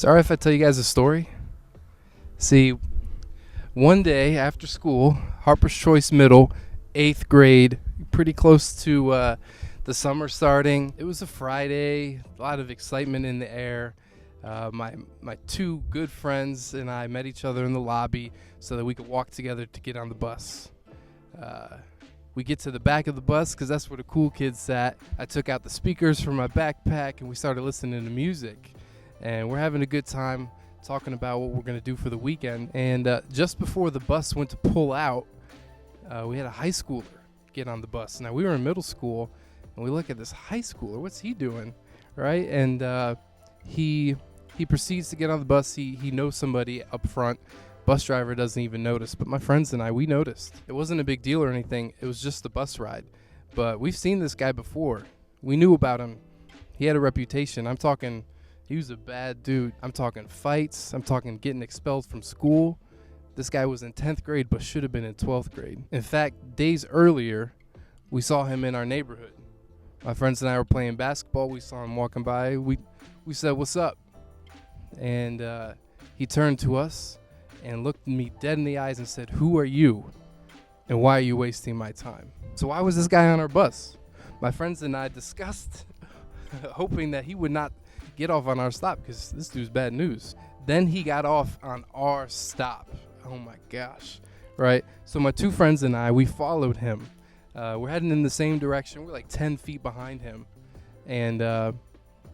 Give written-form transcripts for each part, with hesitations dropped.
Sorry if I tell you guys a story. See, one day after school, Harper's Choice Middle, 8th grade, pretty close to the summer starting. It was a Friday, a lot of excitement in the air. My two good friends and I met each other in the lobby so that we could walk together to get on the bus. We get to the back of the bus because that's where the cool kids sat. I took out the speakers from my backpack and we started listening to music. And we're having a good time talking about what we're going to do for the weekend. And just before the bus went to pull out, we had a high schooler get on the bus. Now, we were in middle school, and we look at this high schooler. What's he doing, right? And he proceeds to get on the bus. He knows somebody up front. Bus driver doesn't even notice. But my friends and I, we noticed. It wasn't a big deal or anything. It was just the bus ride. But we've seen this guy before. We knew about him. He had a reputation. I'm talking... He was a bad dude. I'm talking fights. I'm talking getting expelled from school. This guy was in 10th grade but should have been in 12th grade. In fact, days earlier, we saw him in our neighborhood. My friends and I were playing basketball. We saw him walking by. We said, "What's up?" And he turned to us and looked me dead in the eyes and said, "Who are you? And why are you wasting my time?" So why was this guy on our bus? My friends and I discussed, hoping that he would not get off on our stop because this dude's bad news. Then he got off on our stop. Oh my gosh. Right? So my two friends and I, we followed him. We're heading in the same direction. We're like 10 feet behind him. And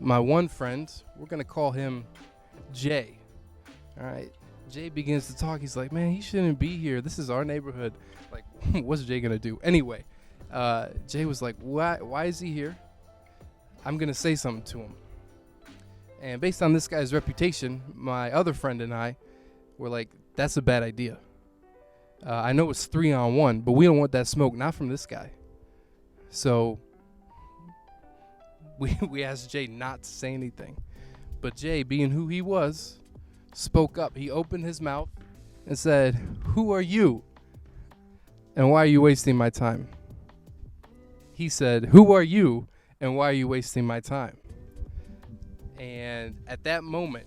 my one friend, we're going to call him Jay. All right. Jay begins to talk. He's like, "Man, he shouldn't be here. This is our neighborhood." Like, what's Jay going to do? Anyway, Jay was like, why is he here? I'm going to say something to him. And based on this guy's reputation, my other friend and I were like, "That's a bad idea. I know it's 3-on-1, but we don't want that smoke, not from this guy." So we asked Jay not to say anything. But Jay, being who he was, spoke up. He opened his mouth and said, "Who are you? And why are you wasting my time?" He said, "Who are you? And why are you wasting my time?" And at that moment,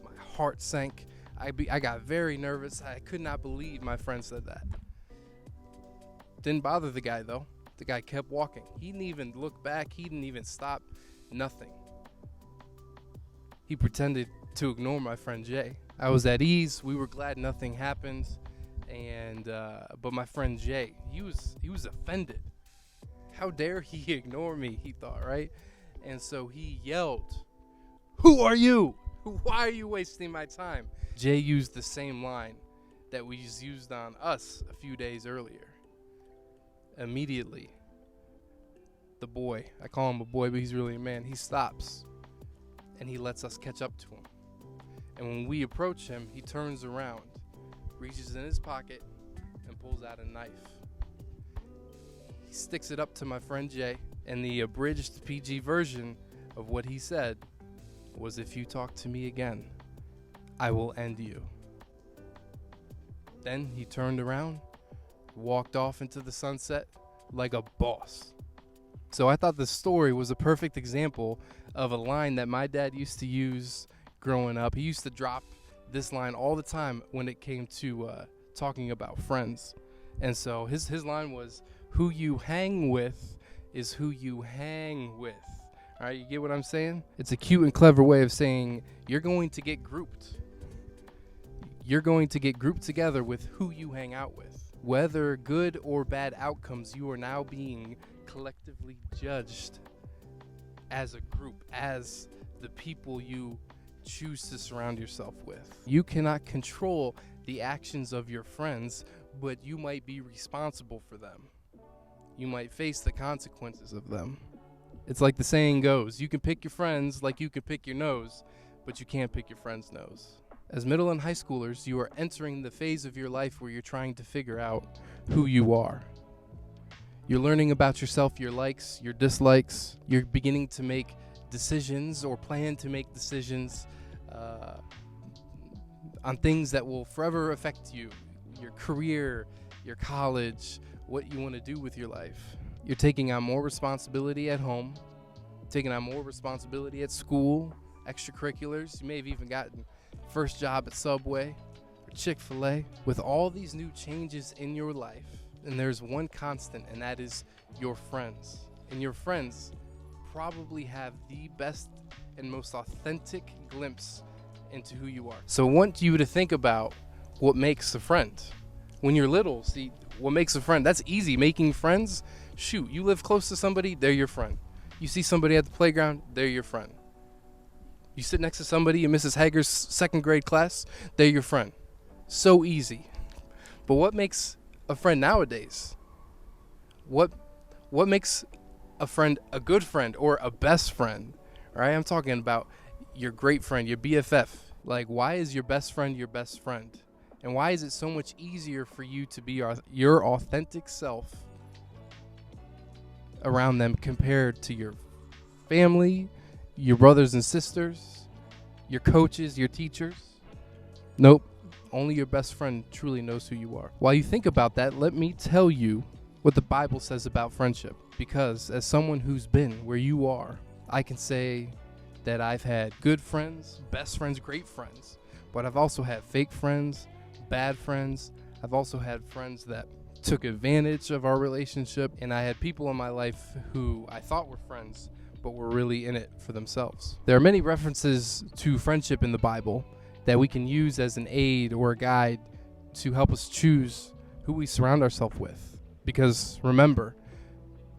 my heart sank. I got very nervous. I could not believe my friend said that. Didn't bother the guy, though. The guy kept walking. He didn't even look back. He didn't even stop. Nothing. He pretended to ignore my friend Jay. I was at ease. We were glad nothing happened. And but my friend Jay, he was offended. How dare he ignore me, he thought, right? And so he yelled, "Who are you? Why are you wasting my time?" Jay used the same line that we used on us a few days earlier. Immediately, the boy, I call him a boy, but he's really a man, he stops and he lets us catch up to him. And when we approach him, he turns around, reaches in his pocket, and pulls out a knife. He sticks it up to my friend Jay, and the abridged PG version of what he said was, "If you talk to me again, I will end you." Then he turned around, walked off into the sunset like a boss. So I thought the story was a perfect example of a line that my dad used to use growing up. He used to drop this line all the time when it came to talking about friends. And so his line was, "Who you hang with is who you hang with." All right, you get what I'm saying? It's a cute and clever way of saying you're going to get grouped. You're going to get grouped together with who you hang out with. Whether good or bad outcomes, you are now being collectively judged as a group, as the people you choose to surround yourself with. You cannot control the actions of your friends, but you might be responsible for them. You might face the consequences of them. It's like the saying goes, you can pick your friends like you can pick your nose, but you can't pick your friend's nose. As middle and high schoolers, you are entering the phase of your life where you're trying to figure out who you are. You're learning about yourself, your likes, your dislikes. You're beginning to make decisions or plan to make decisions on things that will forever affect you, your career, your college, what you want to do with your life. You're taking on more responsibility at home, taking on more responsibility at school, extracurriculars. You may have even gotten first job at Subway or Chick-fil-A. With all these new changes in your life, and there's one constant, and that is your friends. And your friends probably have the best and most authentic glimpse into who you are. So I want you to think about what makes a friend. When you're little, see, what makes a friend? That's easy. Making friends, shoot, you live close to somebody, they're your friend. You see somebody at the playground, they're your friend. You sit next to somebody in Mrs. Hager's second grade class, they're your friend. So easy. But what makes a friend nowadays? What makes a friend a good friend or a best friend? Right? I'm talking about your great friend, your BFF. Like, why is your best friend your best friend? And why is it so much easier for you to be your authentic self around them compared to your family, your brothers and sisters, your coaches, your teachers? Nope. Only your best friend truly knows who you are. While you think about that, let me tell you what the Bible says about friendship. Because as someone who's been where you are, I can say that I've had good friends, best friends, great friends. But I've also had fake friends, bad friends. I've also had friends that took advantage of our relationship. And I had people in my life who I thought were friends, but were really in it for themselves. There are many references to friendship in the Bible that we can use as an aid or a guide to help us choose who we surround ourselves with. Because remember,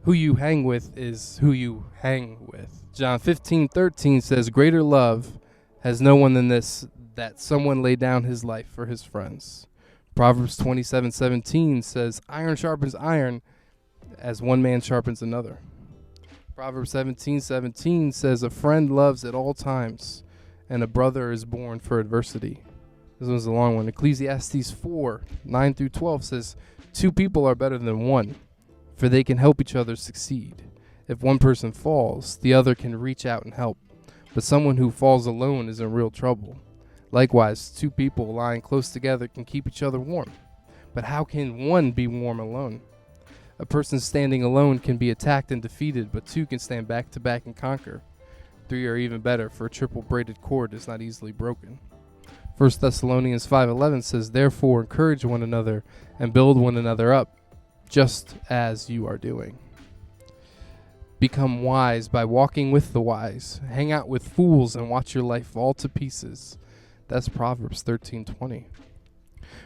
who you hang with is who you hang with. John 15:13 says, "Greater love has no one than this, that someone lay down his life for his friends." Proverbs 27:17 says, "Iron sharpens iron as one man sharpens another." Proverbs 17:17 says, "A friend loves at all times, and a brother is born for adversity." This one's a long one. Ecclesiastes 4:9-12 says, "Two people are better than one, for they can help each other succeed. If one person falls, the other can reach out and help. But someone who falls alone is in real trouble. Likewise, two people lying close together can keep each other warm. But how can one be warm alone? A person standing alone can be attacked and defeated, but two can stand back to back and conquer. Three are even better, for a triple-braided cord is not easily broken." 1 Thessalonians 5:11 says, "Therefore encourage one another and build one another up, just as you are doing. Become wise by walking with the wise. Hang out with fools and watch your life fall to pieces." That's Proverbs 13:20.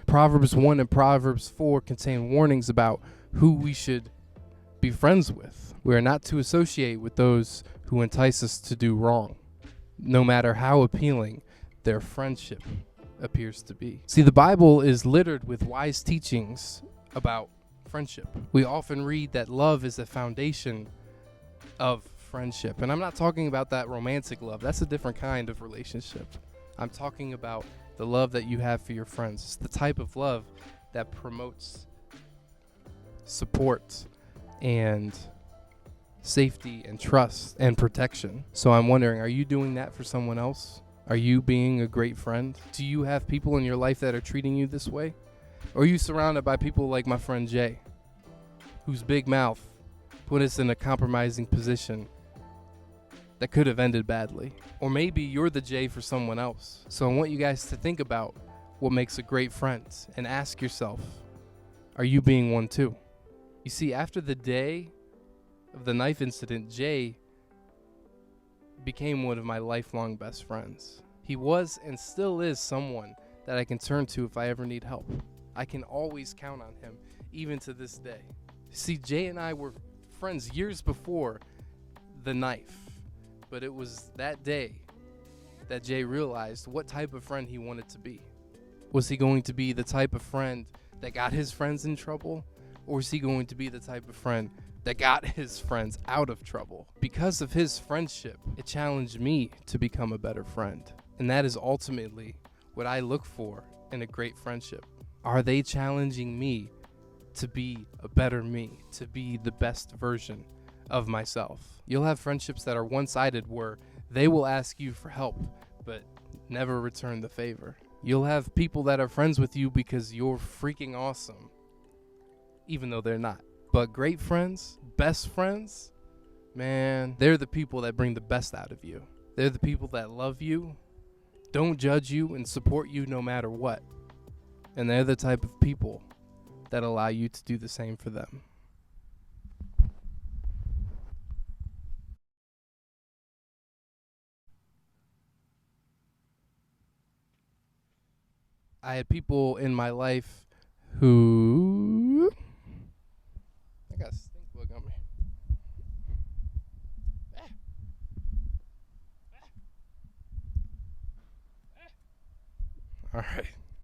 Proverbs 1 and Proverbs 4 contain warnings about who we should be friends with. We are not to associate with those who entice us to do wrong, no matter how appealing their friendship appears to be. See, the Bible is littered with wise teachings about friendship. We often read that love is the foundation of friendship. And I'm not talking about that romantic love. That's a different kind of relationship. I'm talking about the love that you have for your friends. It's the type of love that promotes support and safety and trust and protection. So I'm wondering, are you doing that for someone else? Are you being a great friend? Do you have people in your life that are treating you this way? Or are you surrounded by people like my friend Jay, whose big mouth put us in a compromising position that could have ended badly? Or maybe you're the Jay for someone else. So I want you guys to think about what makes a great friend and ask yourself, are you being one too? You see, after the day of the knife incident, Jay became one of my lifelong best friends. He was and still is someone that I can turn to if I ever need help. I can always count on him, even to this day. See, Jay and I were friends years before the knife, but it was that day that Jay realized what type of friend he wanted to be. Was he going to be the type of friend that got his friends in trouble, or was he going to be the type of friend that got his friends out of trouble? Because of his friendship, it challenged me to become a better friend. And that is ultimately what I look for in a great friendship. Are they challenging me to be a better me, to be the best version of myself? You'll have friendships that are one-sided, where they will ask you for help, but never return the favor. You'll have people that are friends with you because you're freaking awesome, even though they're not. But great friends, best friends, man, they're the people that bring the best out of you. They're the people that love you, don't judge you, and support you no matter what. And they're the type of people that allow you to do the same for them. I had people in my life who... I got a stink bug on me. All right.